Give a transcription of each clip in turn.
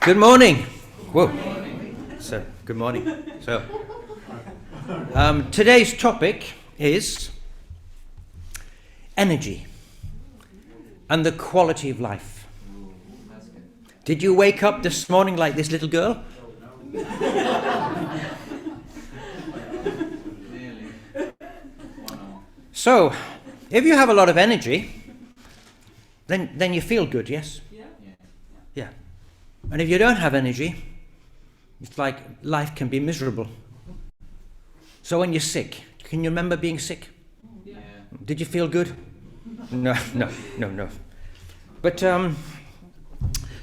Good morning. Whoa. So, good morning. So, today's topic is energy and the quality of life. Did you wake up this morning like this little girl? So, if you have a lot of energy, then you feel good, yes? Yeah. And if you don't have energy, it's like life can be miserable. So when you're sick, can you remember being sick? Yeah. Did you feel good? No. But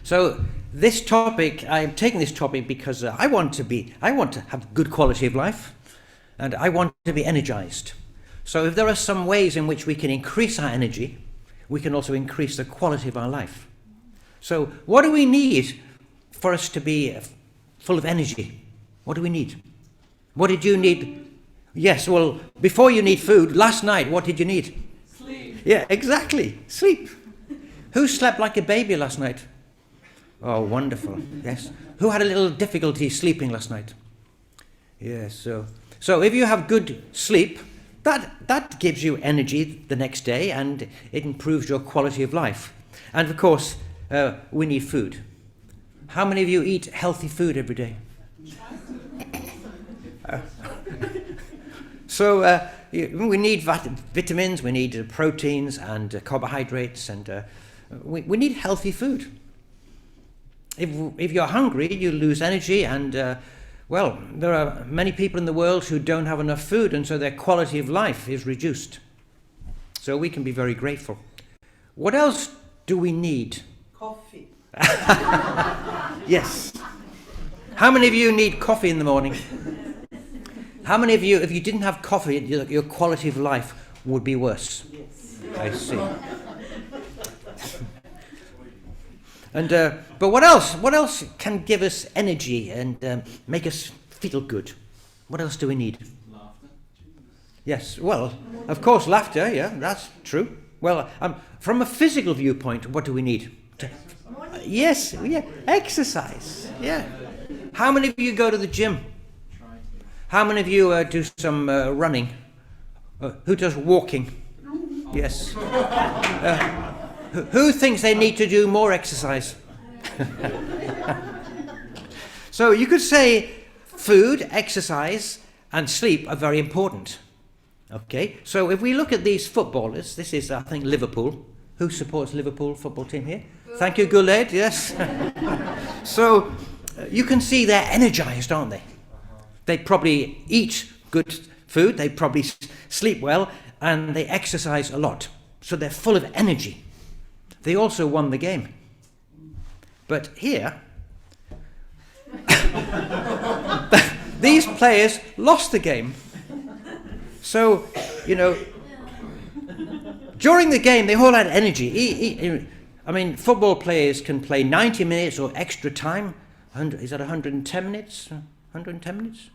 so this topic, I'm taking this topic because I want to have good quality of life, and I want to be energized. So if there are some ways in which we can increase our energy, we can also increase the quality of our life. So what do we need for us to be full of energy? What do we need? What did you need? Yes, well, before you need food, last night, what did you need? Sleep. Yeah, exactly. Sleep. Who slept like a baby last night? Oh, wonderful. Yes. Who had a little difficulty sleeping last night? Yes, so if you have good sleep, that gives you energy the next day, and it improves your quality of life. And of course, we need food. How many of you eat healthy food every day? So we need vitamins, we need proteins and carbohydrates, and we need healthy food. If you're hungry, you lose energy, and well, there are many people in the world who don't have enough food, and so their quality of life is reduced. So we can be very grateful. What else do we need? Coffee. Yes. How many of you need coffee in the morning? How many of you, if you didn't have coffee, your quality of life would be worse? Yes. I see. And but what else? What else can give us energy and make us feel good? What else do we need? Laughter. Yes. Well, of course, laughter. Yeah, that's true. Well, from a physical viewpoint, what do we need? Yes. Yeah. Exercise. Yeah. How many of you go to the gym? How many of you do some running? Who does walking? Yes. Who thinks they need to do more exercise? So you could say food, exercise, and sleep are very important. Okay, so if we look at these footballers, this is, I think, Liverpool. Who supports Liverpool football team here? Thank you, Guled, yes. So you can see they're energized, aren't they? They probably eat good food, they probably sleep well, and they exercise a lot. So they're full of energy. They also won the game. But here, these players lost the game. So, during the game, they all had energy. I mean, football players can play 90 minutes or extra time. Is that 110 minutes? 110 minutes?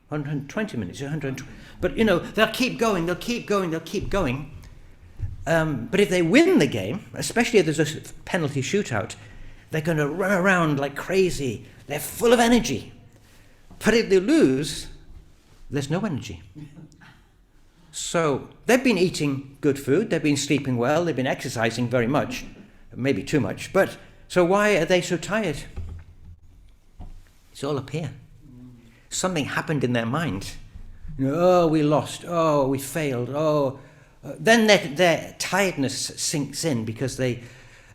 120 minutes? 120. But, they'll keep going, they'll keep going. But if they win the game, especially if there's a penalty shootout, they're going to run around like crazy. They're full of energy. But if they lose, there's no energy. So they've been eating good food, they've been sleeping well, they've been exercising very much, maybe too much. But so why are they so tired? It's all up here. Something happened in their mind. Oh, we lost. Oh, we failed. Oh. Then their tiredness sinks in because the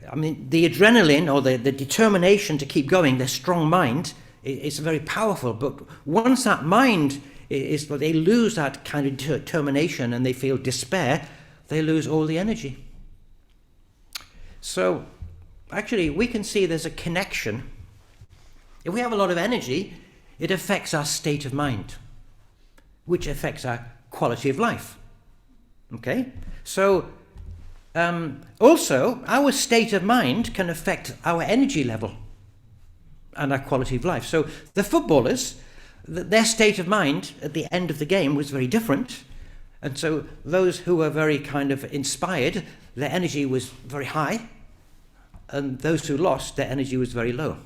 adrenaline or the determination to keep going, their strong mind, is very powerful. But once that mind they lose that kind of determination and they feel despair, they lose all the energy. So actually we can see there's a connection. If we have a lot of energy, it affects our state of mind, which affects our quality of life. Okay, so also our state of mind can affect our energy level and our quality of life. So the footballers, their state of mind at the end of the game was very different, and so those who were very kind of inspired, their energy was very high, and those who lost, their energy was very low.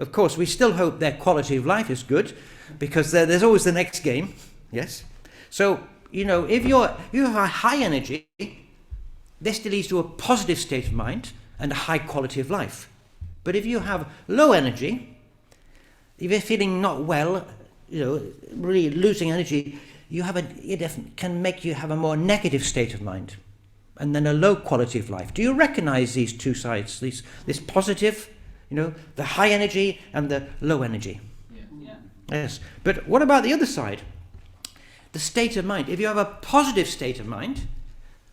Of course, we still hope their quality of life is good, because there's always the next game. Yes. So, if you have a high energy, this leads to a positive state of mind and a high quality of life. But if you have low energy, if you're feeling not well, really losing energy, it can make you have a more negative state of mind, and then a low quality of life. Do you recognize these two sides? This positive, the high energy and the low energy? Yeah. Yes. But what about the other side? The state of mind. If you have a positive state of mind,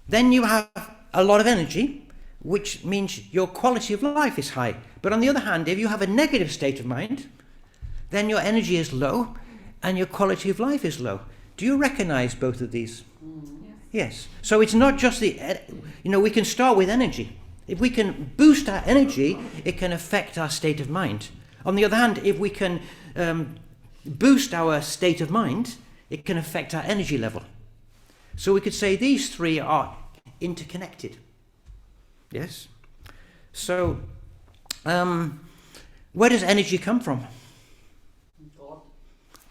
then you have a lot of energy, which means your quality of life is high. But on the other hand, if you have a negative state of mind, then your energy is low and your quality of life is low. Do you recognize both of these? Yes. So it's not just we can start with energy. If we can boost our energy, it can affect our state of mind. On the other hand, if we can boost our state of mind, it can affect our energy level. So we could say these three are interconnected. Yes? So, where does energy come from? God.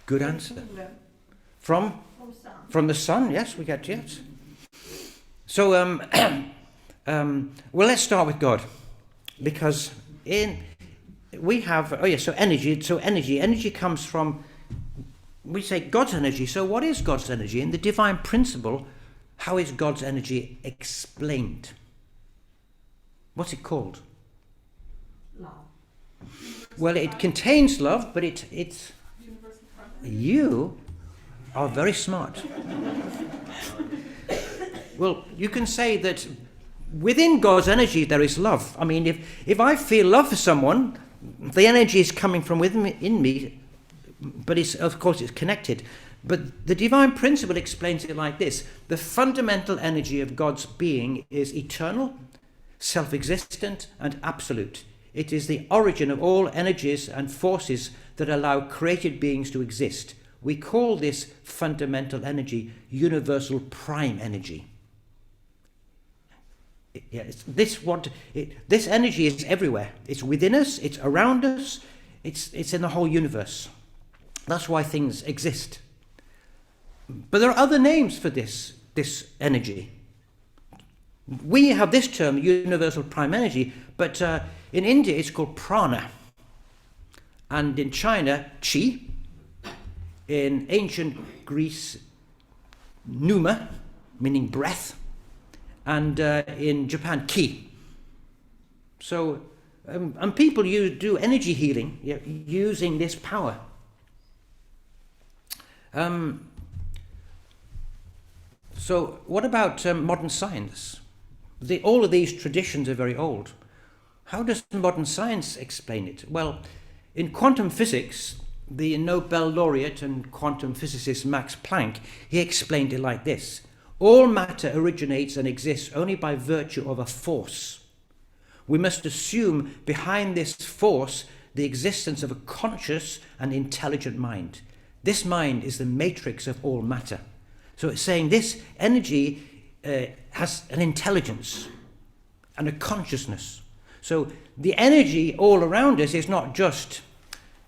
Good answer. From the sun, yes, we get yes. So, well, let's start with God, because we have energy. So energy comes from, we say, God's energy. So what is God's energy? In the divine principle, how is God's energy explained? What's it called? Love. Well, it contains love, but it's you are very smart. Well, you can say that within God's energy there is love. I mean, if I feel love for someone, the energy is coming from within me, but of course it's connected. But the divine principle explains it like this: the fundamental energy of God's being is eternal, self-existent, and absolute. It is the origin of all energies and forces that allow created beings to exist. We call this fundamental energy universal prime energy. This energy is everywhere. It's within us, it's around us, it's in the whole universe. That's why things exist. But there are other names for this energy. We have this term, universal prime energy, but in India it's called prana. And in China, chi. In ancient Greece, pneuma, meaning breath. And in Japan, ki. So, and people do energy healing using this power. So what about modern science? All of these traditions are very old. How does modern science explain it? Well, in quantum physics, the Nobel laureate and quantum physicist Max Planck, he explained it like this: all matter originates and exists only by virtue of a force. We must assume behind this force the existence of a conscious and intelligent mind. This mind is the matrix of all matter. So it's saying this energy has an intelligence and a consciousness. So the energy all around us is not just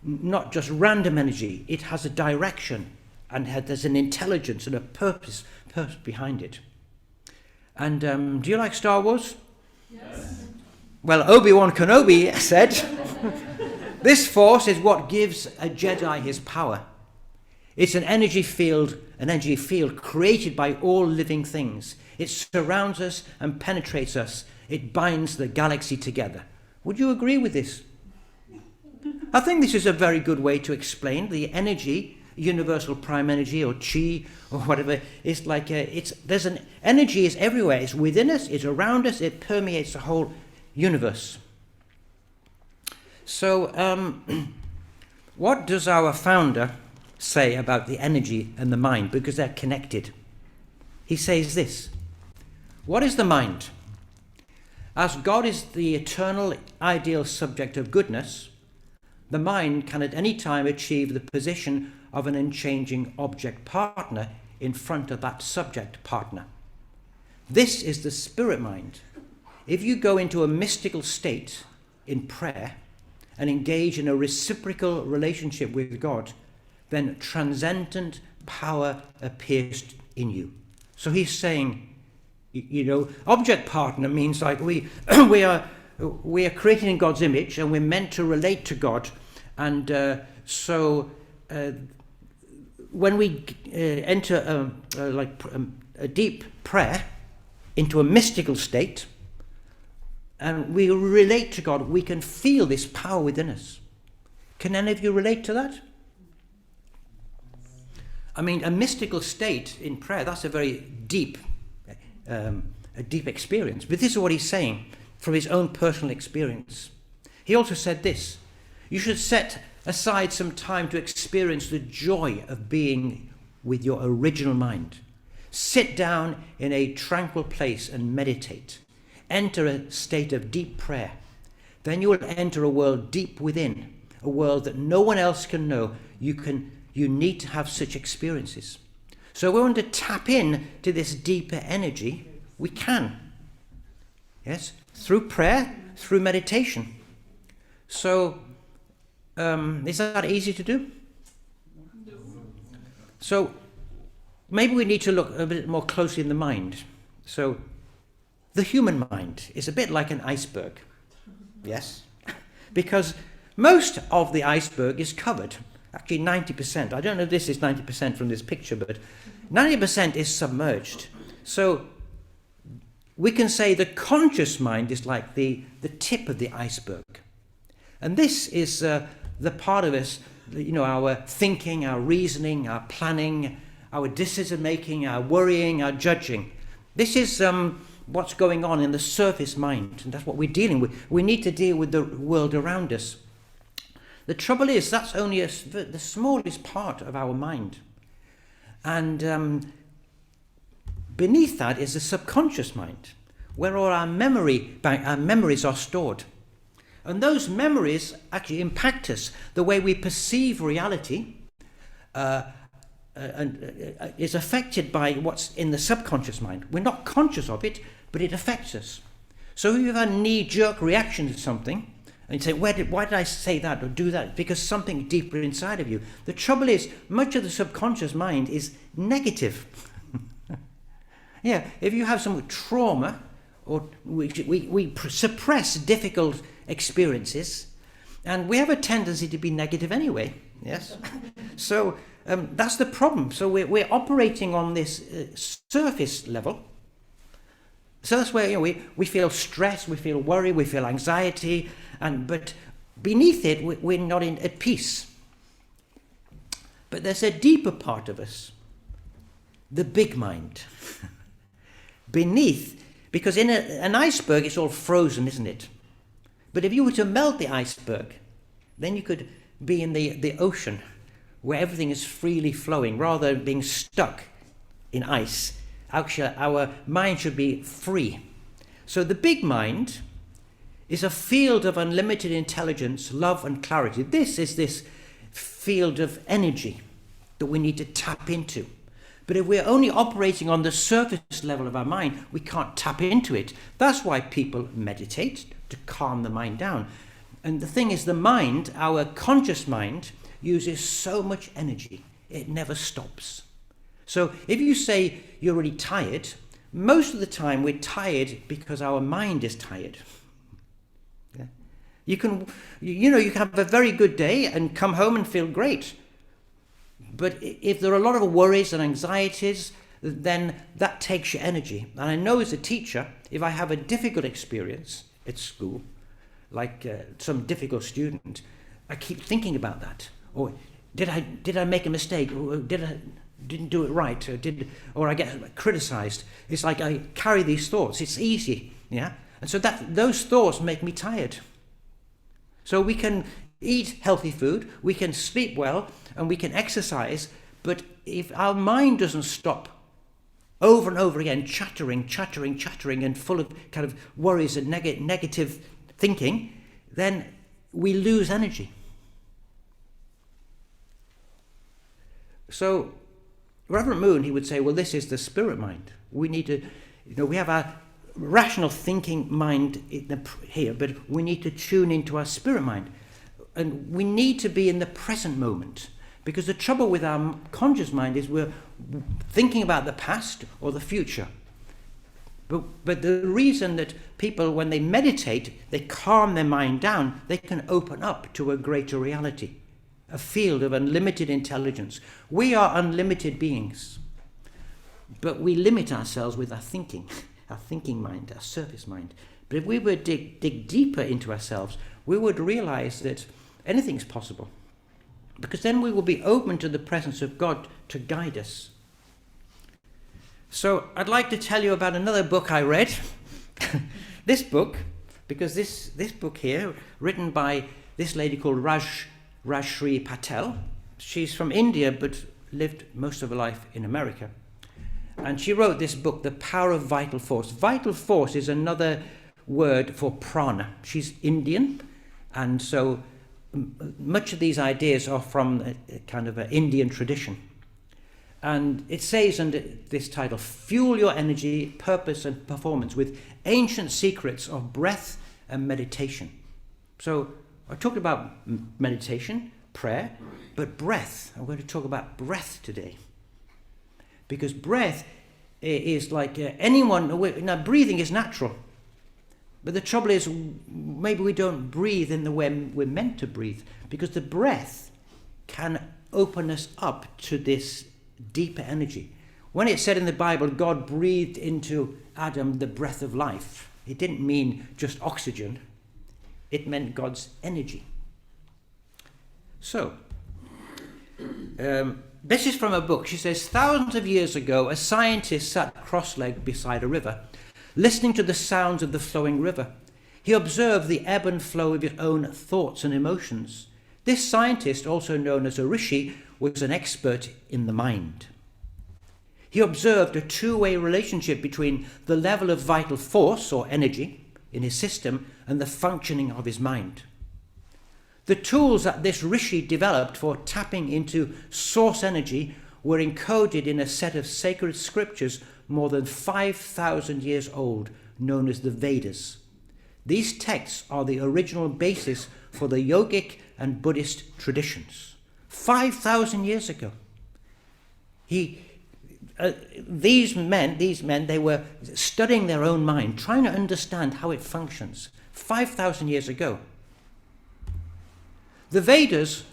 random energy. It has a direction, and there's an intelligence and a purpose behind it. And do you like Star Wars? Yes. Well, Obi-Wan Kenobi said, this force is what gives a Jedi his power. It's an energy field created by all living things. It surrounds us and penetrates us. It binds the galaxy together. Would you agree with this? I think this is a very good way to explain the energy, universal prime energy or chi or whatever. It's like there's an energy is everywhere. It's within us. It's around us. It permeates the whole universe. So, what does our founder say about the energy and the mind? Because they're connected. He says this: what is the mind? As God is the eternal ideal subject of goodness, the mind can at any time achieve the position of an unchanging object partner in front of that subject partner. This is the spirit mind. If you go into a mystical state in prayer and engage in a reciprocal relationship with God, then transcendent power appears in you. So he's saying, object partner means like we are created in God's image and we're meant to relate to God. And so when we enter a deep prayer into a mystical state, and we relate to God, we can feel this power within us. Can any of you relate to that? I mean, a mystical state in prayer, that's a very deep experience. But this is what he's saying from his own personal experience. He also said this: you should set aside some time to experience the joy of being with your original mind. Sit down in a tranquil place and meditate. Enter a state of deep prayer. Then you will enter a world deep within, a world that no one else can know. You need to have such experiences. So we want to tap in to this deeper energy. We can. Yes, through prayer, through meditation. So is that easy to do? So maybe we need to look a bit more closely in the mind. So the human mind is a bit like an iceberg. Yes? Because most of the iceberg is covered. Actually 90%. I don't know if this is 90% from this picture, but 90% is submerged. So we can say the conscious mind is like the tip of the iceberg. And this is the part of us, our thinking, our reasoning, our planning, our decision making, our worrying, our judging. This is what's going on in the surface mind, and that's what we're dealing with. We need to deal with the world around us. The trouble is that's only the smallest part of our mind. And beneath that is the subconscious mind, where all our memories are stored. And those memories actually impact us. The way we perceive reality is affected by what's in the subconscious mind. We're not conscious of it, but it affects us. So if you have a knee-jerk reaction to something, and you say, why did I say that or do that? Because something deeper inside of you. The trouble is, much of the subconscious mind is negative. Yeah, if you have some trauma, or we suppress difficult experiences, and we have a tendency to be negative anyway. Yes. So that's the problem. So we're operating on this surface level. So that's where we feel stress, we feel worry, we feel anxiety, but beneath it we're not at peace. But there's a deeper part of us, the big mind, beneath, because in an iceberg it's all frozen, isn't it? But if you were to melt the iceberg, then you could be in the ocean where everything is freely flowing rather than being stuck in ice. Actually, our mind should be free. So the big mind is a field of unlimited intelligence, love and clarity. This is this field of energy that we need to tap into. But if we're only operating on the surface level of our mind, we can't tap into it. That's why people meditate, to calm the mind down. And the thing is, the mind, our conscious mind, uses so much energy, it never stops. So if you say you're really tired, most of the time we're tired because our mind is tired. Yeah? You can have a very good day and come home and feel great. But if there are a lot of worries and anxieties, then that takes your energy. And I know as a teacher, if I have a difficult experience at school, like some difficult student, I keep thinking about that. Or did I make a mistake? Or didn't do it right? Or I get criticized. It's like I carry these thoughts. It's easy, yeah. And so those thoughts make me tired. So we can eat healthy food, we can sleep well, and we can exercise. But if our mind doesn't stop over and over again, chattering, and full of kind of worries and negative thinking, then we lose energy. So Reverend Moon, he would say, well, this is the spirit mind. We need to, we have our rational thinking mind here, but we need to tune into our spirit mind. And we need to be in the present moment, because the trouble with our conscious mind is we're thinking about the past or the future. But the reason that people, when they meditate, they calm their mind down, they can open up to a greater reality, a field of unlimited intelligence. We are unlimited beings, but we limit ourselves with our thinking mind, our surface mind. But if we were to dig deeper into ourselves, we would realize that anything's possible, because then we will be open to the presence of God to guide us. So I'd like to tell you about another book I read. This book, because this book here, written by this lady called Rajshri Patel. She's from India but lived most of her life in America. And she wrote this book, The Power of Vital Force. Vital force is another word for prana. She's Indian, and so much of these ideas are from a kind of an Indian tradition. And it says under this title, fuel your energy, purpose and performance with ancient secrets of breath and meditation. So I talked about meditation, prayer, but breath. I'm going to talk about breath today. Because breath is like now breathing is natural. But the trouble is, maybe we don't breathe in the way we're meant to breathe, because the breath can open us up to this deeper energy. When it said in the Bible, God breathed into Adam the breath of life, it didn't mean just oxygen. It meant God's energy. So, this is from a book. She says, thousands of years ago, a scientist sat cross-legged beside a river, listening to the sounds of the flowing river. He observed the ebb and flow of his own thoughts and emotions. This scientist, also known as a rishi, was an expert in the mind. He observed a two-way relationship between the level of vital force or energy in his system and the functioning of his mind. The tools that this rishi developed for tapping into source energy were encoded in a set of sacred scriptures more than 5,000 years old, known as the Vedas. These texts are the original basis for the yogic and Buddhist traditions. 5,000 years ago. These men, they were studying their own mind, trying to understand how it functions. 5,000 years ago. The Vedas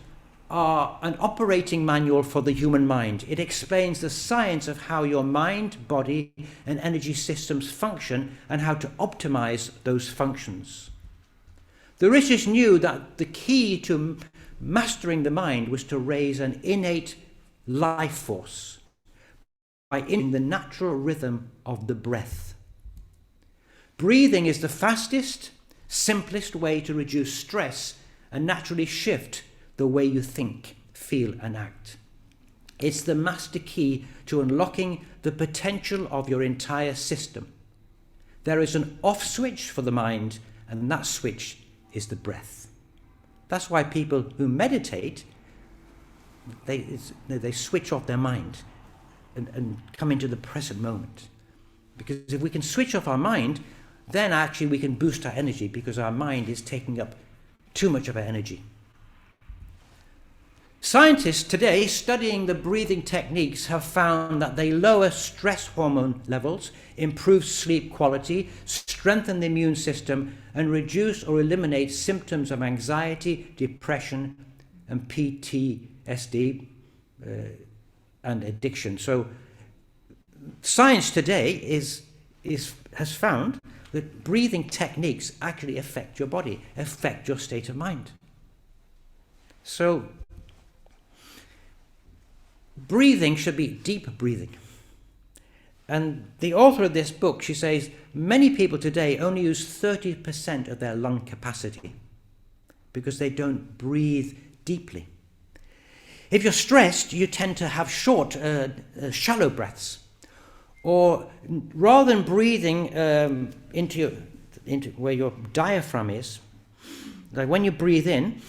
are an operating manual for the human mind. It explains the science of how your mind, body, and energy systems function and how to optimize those functions. The rishis knew that the key to mastering the mind was to raise an innate life force by in the natural rhythm of the breath. Breathing is the fastest, simplest way to reduce stress and naturally shift the way you think, feel and act. It's the master key to unlocking the potential of your entire system. There is an off switch for the mind, and that switch is the breath. That's why people who meditate, they switch off their mind and come into the present moment. Because if we can switch off our mind, then actually we can boost our energy, because our mind is taking up too much of our energy. Scientists today studying the breathing techniques have found that they lower stress hormone levels, improve sleep quality, strengthen the immune system, and reduce or eliminate symptoms of anxiety, depression, and PTSD and addiction. So science today has found that breathing techniques actually affect your body, affect your state of mind. So breathing should be deep breathing. And the author of this book, she says, many people today only use 30% of their lung capacity because they don't breathe deeply. If you're stressed, you tend to have short, shallow breaths. Or rather than breathing into where your diaphragm is, like when you breathe in,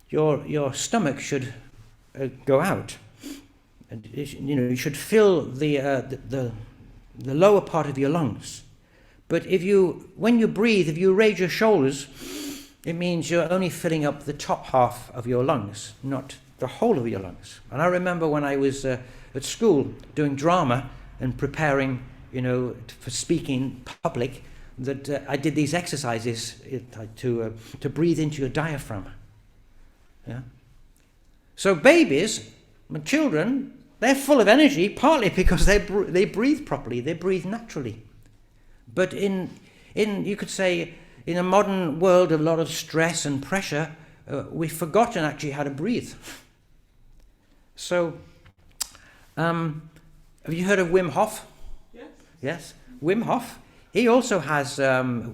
your stomach should go out. And you should fill the lower part of your lungs. But when you breathe, if you raise your shoulders, it means you're only filling up the top half of your lungs, not the whole of your lungs. And I remember when I was at school doing drama and preparing, for speaking public, that I did these exercises to breathe into your diaphragm. Yeah. So babies, children, they're full of energy, partly because they breathe properly, they breathe naturally. But in you could say, in a modern world of a lot of stress and pressure, we've forgotten actually how to breathe. So, have you heard of Wim Hof? Yes. Yes, Wim Hof. He also has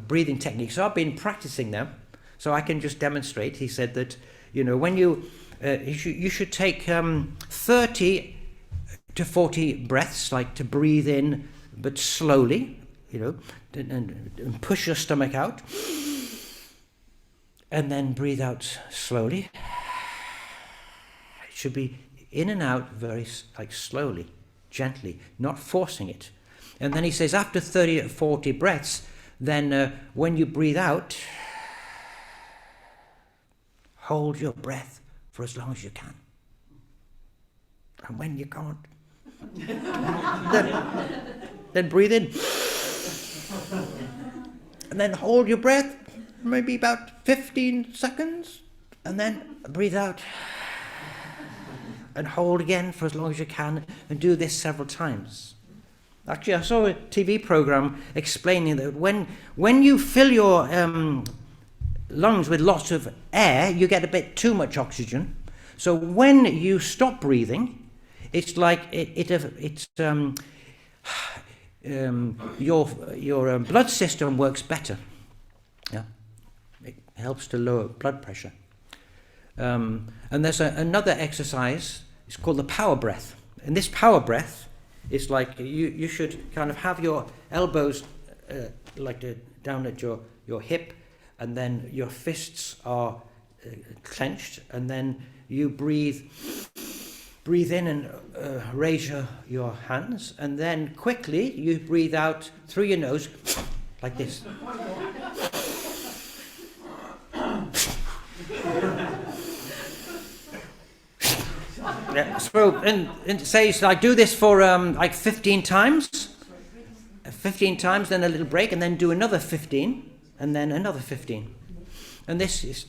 breathing techniques. So I've been practicing them, so I can just demonstrate. He said that when you should take 30 to 40 breaths, like to breathe in, but slowly, and push your stomach out, and then breathe out slowly. It should be in and out very slowly, gently, not forcing it. And then he says after 30 or 40 breaths, then when you breathe out, hold your breath for as long as you can. And when you can't, then breathe in. And then hold your breath, maybe about 15 seconds, and then breathe out. And hold again for as long as you can, and do this several times. Actually, I saw a TV program explaining that when you fill your lungs with lots of air, you get a bit too much oxygen. So when you stop breathing, it's like your blood system works better. Yeah, it helps to lower blood pressure. And there's another exercise. It's called the power breath. And this power breath is like you should kind of have your elbows down at your hip, and then your fists are clenched, and then you breathe in and raise your hands, and then quickly you breathe out through your nose like this. Yeah, so and it says like do this for 15 times, 15 times, then a little break, and then do another 15, and then another 15. And this is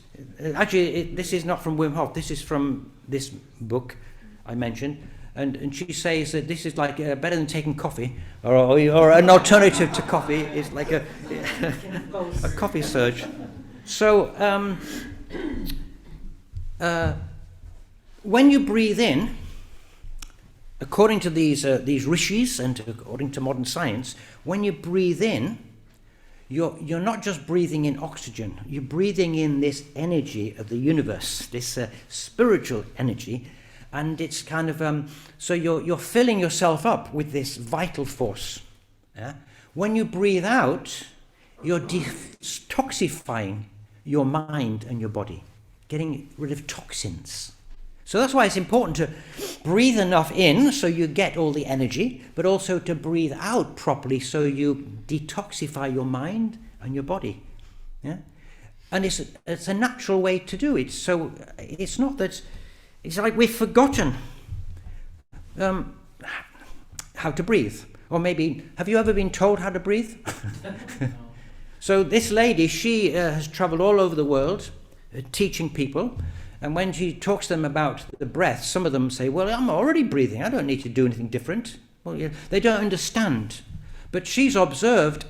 actually this is not from Wim Hof. This is from this book I mentioned, and she says that this is like better than taking coffee, or an alternative to coffee is like a coffee surge. So when you breathe in, according to these rishis and according to modern science, when you breathe in, you're not just breathing in oxygen. You're breathing in this energy of the universe, this spiritual energy, and it's kind of so you're filling yourself up with this vital force. Yeah? When you breathe out, you're detoxifying your mind and your body, getting rid of toxins. So that's why it's important to breathe enough in so you get all the energy, but also to breathe out properly so you detoxify your mind and your body. Yeah? And it's a natural way to do it. So it's not that, it's like we've forgotten how to breathe. Or maybe, have you ever been told how to breathe? So this lady, she has traveled all over the world teaching people. And when she talks to them about the breath, some of them say, well, I'm already breathing. I don't need to do anything different. Well, yeah, they don't understand. But she's observed,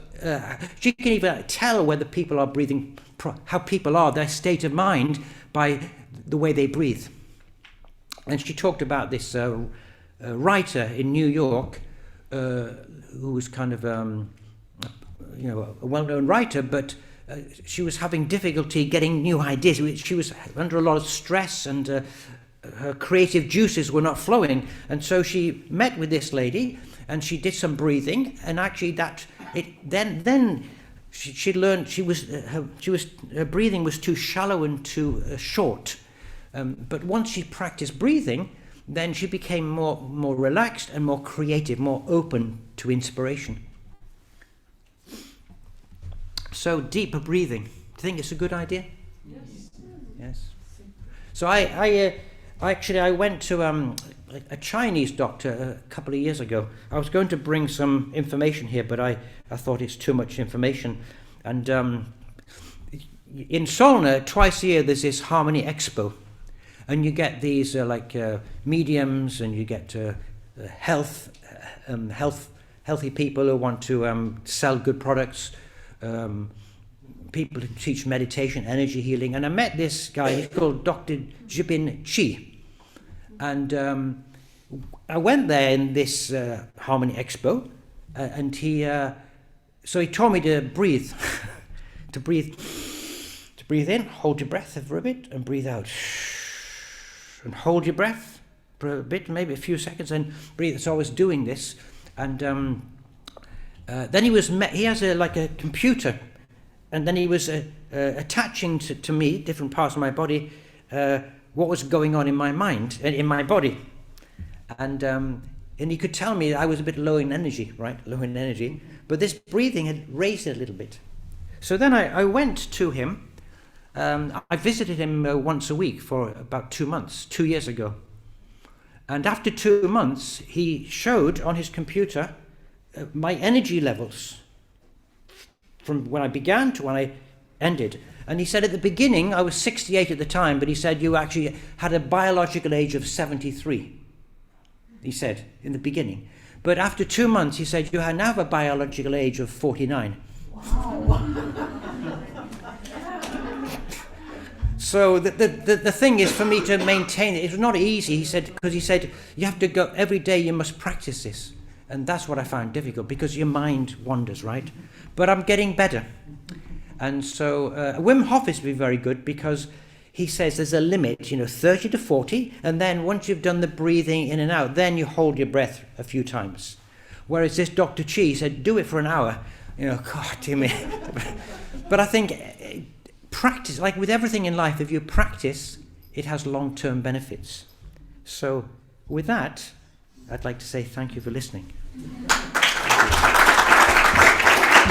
she can even tell whether people are breathing, how people are, their state of mind, by the way they breathe. And she talked about this writer in New York who was kind of, a well-known writer, but she was having difficulty getting new ideas. She was under a lot of stress, and her creative juices were not flowing. And so she met with this lady, and she did some breathing. And actually, she learned her breathing was too shallow and too short. But once she practiced breathing, then she became more relaxed and more creative, more open to inspiration. So deeper breathing. Do you think it's a good idea? Yes. Yes. So I went to a Chinese doctor a couple of years ago. I was going to bring some information here, but I thought it's too much information. And in Solna, twice a year, there's this Harmony Expo. And you get these mediums, and you get healthy people who want to sell good products, people who teach meditation, energy healing. And I met this guy, he's called Dr. Jibin Chi. And I went there in this Harmony Expo, and he told me to breathe, to breathe in, hold your breath for a bit, and breathe out. And hold your breath for a bit, maybe a few seconds, and breathe. So I was doing this, and then he has a computer, and then he was attaching to me, different parts of my body, what was going on in my mind, in my body, and he could tell me I was a bit low in energy, but this breathing had raised it a little bit. So then I went to him. I visited him once a week for about 2 months, 2 years ago. And after 2 months, he showed on his computer my energy levels from when I began to when I ended. And he said at the beginning, I was 68 at the time, but he said you actually had a biological age of 73. He said in the beginning. But after 2 months, he said you now have a biological age of 49. Wow. So the thing is for me to maintain it. It was not easy, he said, because he said you have to go every day, you must practice this. And that's what I found difficult, because your mind wanders, right? But I'm getting better. And so Wim Hof is very good, because he says there's a limit, 30 to 40. And then once you've done the breathing in and out, then you hold your breath a few times. Whereas this Dr. Chi said, do it for an hour. God, damn it. But I think practice, like with everything in life, if you practice, it has long-term benefits. So with that, I'd like to say thank you for listening.